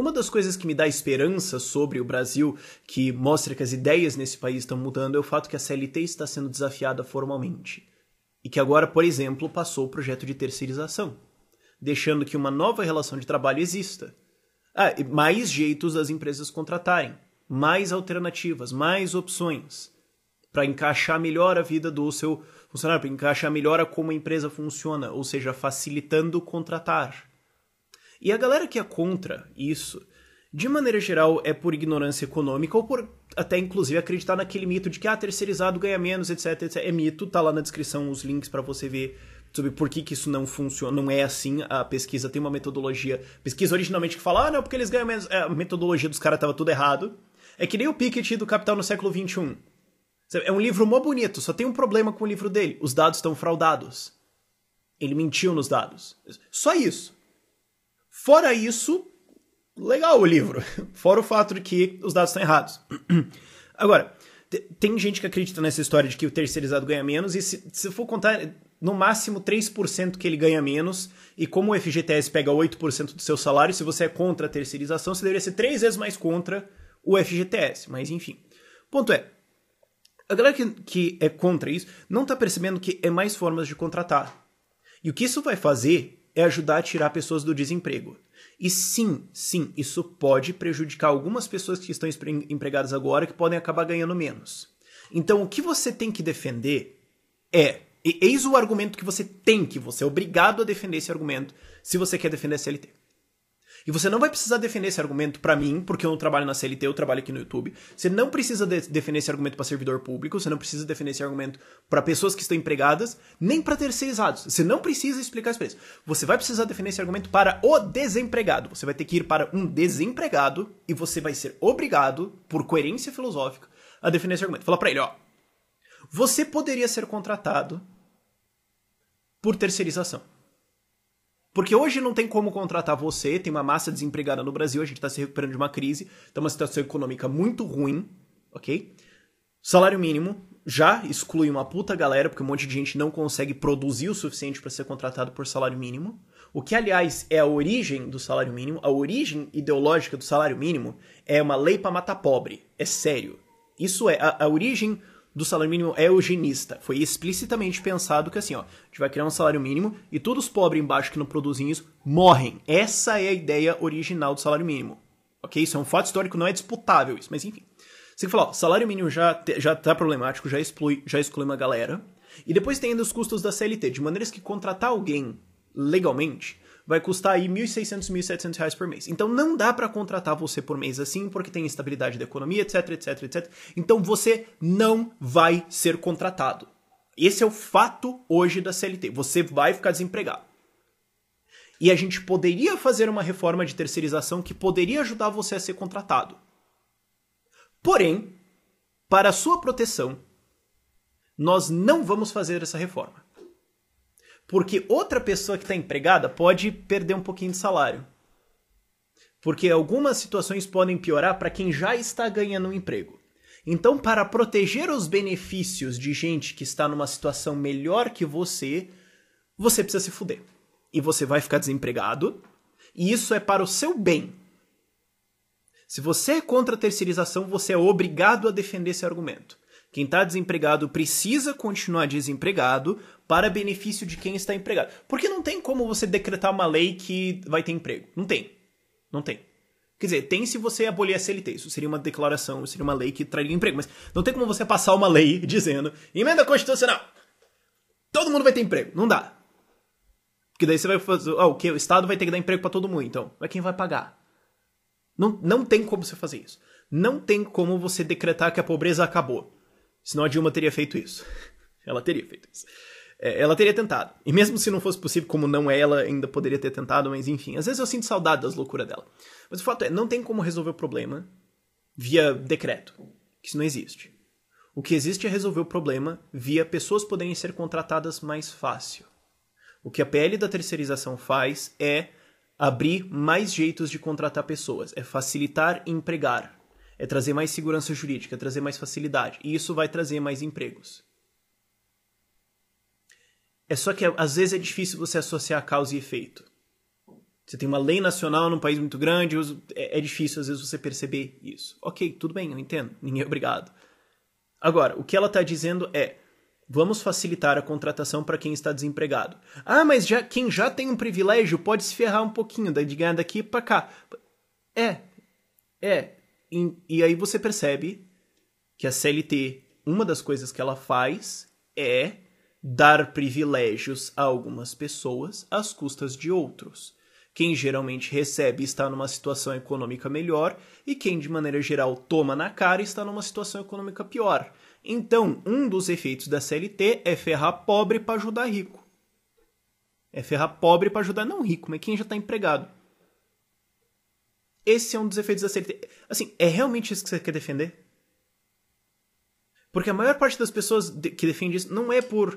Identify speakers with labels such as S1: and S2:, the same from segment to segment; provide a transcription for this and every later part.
S1: uma das coisas que me dá esperança sobre o Brasil, que mostra que as ideias nesse país estão mudando, é o fato que a CLT está sendo desafiada formalmente. E que agora, por exemplo, passou o projeto de terceirização, deixando que uma nova relação de trabalho exista. E mais jeitos das empresas contratarem, mais alternativas, mais opções, para encaixar melhor a vida do seu funcionário, para encaixar melhor a como a empresa funciona, ou seja, facilitando contratar. E a galera que é contra isso, de maneira geral, é por ignorância econômica ou por até inclusive acreditar naquele mito de que terceirizado ganha menos, etc, etc. É mito, tá lá na descrição os links para você ver sobre por que isso não funciona, não é assim. A pesquisa tem uma metodologia, pesquisa originalmente que fala, não, porque eles ganham menos, a metodologia dos caras tava tudo errado. É que nem o Piketty do Capital no século XXI. É um livro mó bonito, só tem um problema com o livro dele, os dados estão fraudados. Ele mentiu nos dados. Só isso. Fora isso, legal o livro. Fora o fato de que os dados estão errados. Agora, tem gente que acredita nessa história de que o terceirizado ganha menos, e se for contar, no máximo 3% que ele ganha menos, e como o FGTS pega 8% do seu salário, se você é contra a terceirização, você deveria ser 3 vezes mais contra o FGTS. Mas enfim. Ponto é, a galera que é contra isso não está percebendo que é mais formas de contratar. E o que isso vai fazer é ajudar a tirar pessoas do desemprego. E sim, isso pode prejudicar algumas pessoas que estão empregadas agora que podem acabar ganhando menos. Então o que você tem que defender e eis o argumento que você é obrigado a defender esse argumento se você quer defender a CLT. E você não vai precisar defender esse argumento pra mim, porque eu não trabalho na CLT, eu trabalho aqui no YouTube. Você não precisa defender esse argumento pra servidor público, você não precisa defender esse argumento pra pessoas que estão empregadas, nem pra terceirizados. Você não precisa explicar isso pra eles. Você vai precisar defender esse argumento para o desempregado. Você vai ter que ir para um desempregado e você vai ser obrigado, por coerência filosófica, a defender esse argumento. Fala pra ele, você poderia ser contratado por terceirização. Porque hoje não tem como contratar você, tem uma massa desempregada no Brasil, a gente está se recuperando de uma crise, está uma situação econômica muito ruim, ok? Salário mínimo já exclui uma puta galera, porque um monte de gente não consegue produzir o suficiente para ser contratado por salário mínimo. O que, aliás, é a origem do salário mínimo, a origem ideológica do salário mínimo é uma lei para matar pobre, é sério. Isso é, a origem do salário mínimo é eugenista. Foi explicitamente pensado que assim, a gente vai criar um salário mínimo e todos os pobres embaixo que não produzem isso morrem. Essa é a ideia original do salário mínimo. Ok? Isso é um fato histórico, não é disputável isso, mas enfim. Você fala, salário mínimo já tá problemático, já exclui uma galera. E depois tem ainda os custos da CLT, de maneiras que contratar alguém legalmente vai custar aí R$1.600, R$1.700 por mês. Então não dá pra contratar você por mês assim, porque tem instabilidade da economia, etc, etc, etc. Então você não vai ser contratado. Esse é o fato hoje da CLT. Você vai ficar desempregado. E a gente poderia fazer uma reforma de terceirização que poderia ajudar você a ser contratado. Porém, para a sua proteção, nós não vamos fazer essa reforma. Porque outra pessoa que está empregada pode perder um pouquinho de salário. Porque algumas situações podem piorar para quem já está ganhando um emprego. Então, para proteger os benefícios de gente que está numa situação melhor que você precisa se fuder. E você vai ficar desempregado, e isso é para o seu bem. Se você é contra a terceirização, você é obrigado a defender esse argumento. Quem está desempregado precisa continuar desempregado para benefício de quem está empregado. Porque não tem como você decretar uma lei que vai ter emprego. Não tem. Não tem. Quer dizer, tem se você abolir a CLT. Isso seria uma declaração, seria uma lei que traria emprego. Mas não tem como você passar uma lei dizendo emenda constitucional. Todo mundo vai ter emprego. Não dá. Porque daí você vai fazer... o que? O Estado vai ter que dar emprego para todo mundo, então. Mas quem vai pagar? Não tem como você fazer isso. Não tem como você decretar que a pobreza acabou. Senão a Dilma teria feito isso. Ela teria feito isso. Ela teria tentado. E mesmo se não fosse possível, como não é, ela ainda poderia ter tentado, mas enfim. Às vezes eu sinto saudade das loucuras dela. Mas o fato é, não tem como resolver o problema via decreto. Que isso não existe. O que existe é resolver o problema via pessoas poderem ser contratadas mais fácil. O que a PL da terceirização faz é abrir mais jeitos de contratar pessoas. É facilitar e empregar. É trazer mais segurança jurídica, é trazer mais facilidade. E isso vai trazer mais empregos. É só que às vezes é difícil você associar causa e efeito. Você tem uma lei nacional num país muito grande, é difícil às vezes você perceber isso. Ok, tudo bem, eu entendo, ninguém é obrigado. Agora, o que ela está dizendo é, vamos facilitar a contratação para quem está desempregado. Ah, mas quem já tem um privilégio pode se ferrar um pouquinho, de ganhar daqui para cá. E aí você percebe que a CLT, uma das coisas que ela faz é dar privilégios a algumas pessoas às custas de outros. Quem geralmente recebe está numa situação econômica melhor e quem, de maneira geral, toma na cara está numa situação econômica pior. Então, um dos efeitos da CLT é ferrar pobre para ajudar rico. É ferrar pobre para ajudar não rico, mas quem já está empregado. Esse é um dos efeitos da CLT. Assim, é realmente isso que você quer defender? Porque a maior parte das pessoas que defende isso não é por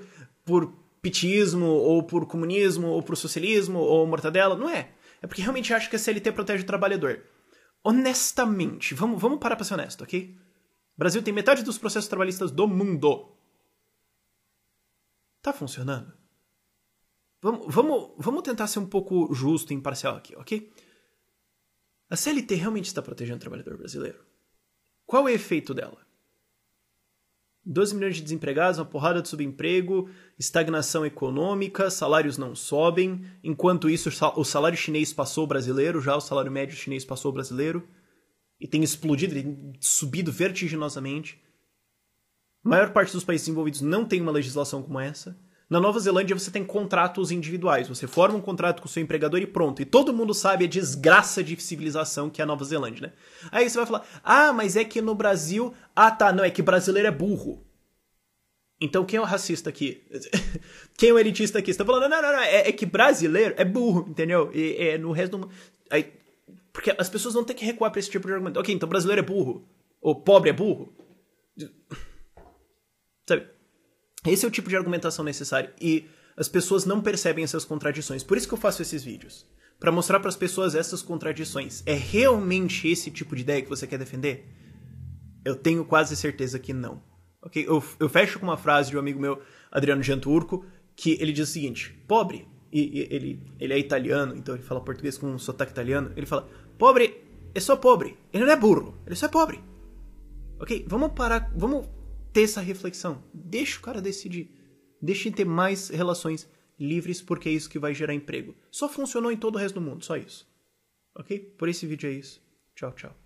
S1: pitismo, ou por comunismo, ou por socialismo, ou mortadela. Não é. É porque realmente acha que a CLT protege o trabalhador. Honestamente, vamos parar pra ser honesto, ok? O Brasil tem metade dos processos trabalhistas do mundo. Tá funcionando? Vamos tentar ser um pouco justo e imparcial aqui, ok? A CLT realmente está protegendo o trabalhador brasileiro? Qual é o efeito dela? 12 milhões de desempregados, uma porrada de subemprego, estagnação econômica, salários não sobem. Enquanto isso, o salário chinês passou o brasileiro, já o salário médio chinês passou o brasileiro. E tem explodido, tem subido vertiginosamente. A maior parte dos países desenvolvidos não tem uma legislação como essa. Na Nova Zelândia você tem contratos individuais. Você forma um contrato com o seu empregador e pronto. E todo mundo sabe a desgraça de civilização que é a Nova Zelândia, né? Aí você vai falar, ah, mas é que no Brasil... Ah, tá, não, é que brasileiro é burro. Então quem é o racista aqui? Quem é o elitista aqui? Você tá falando, não, é que brasileiro é burro, entendeu? E no resto do mundo... Aí, porque as pessoas vão ter que recuar pra esse tipo de argumento. Ok, então brasileiro é burro. Ou pobre é burro. Sabe? Esse é o tipo de argumentação necessário e as pessoas não percebem essas contradições. Por isso que eu faço esses vídeos. Para mostrar para as pessoas essas contradições. É realmente esse tipo de ideia que você quer defender? Eu tenho quase certeza que não. Okay? Eu fecho com uma frase de um amigo meu, Adriano Janturco, que ele diz o seguinte, pobre, e ele é italiano, então ele fala português com um sotaque italiano, ele fala, pobre é só pobre, ele não é burro, ele só é pobre. Ok? Vamos parar, vamos ter essa reflexão. Deixa o cara decidir. Deixa ele ter mais relações livres, porque é isso que vai gerar emprego. Só funcionou em todo o resto do mundo, só isso. Ok? Por esse vídeo é isso. Tchau, tchau.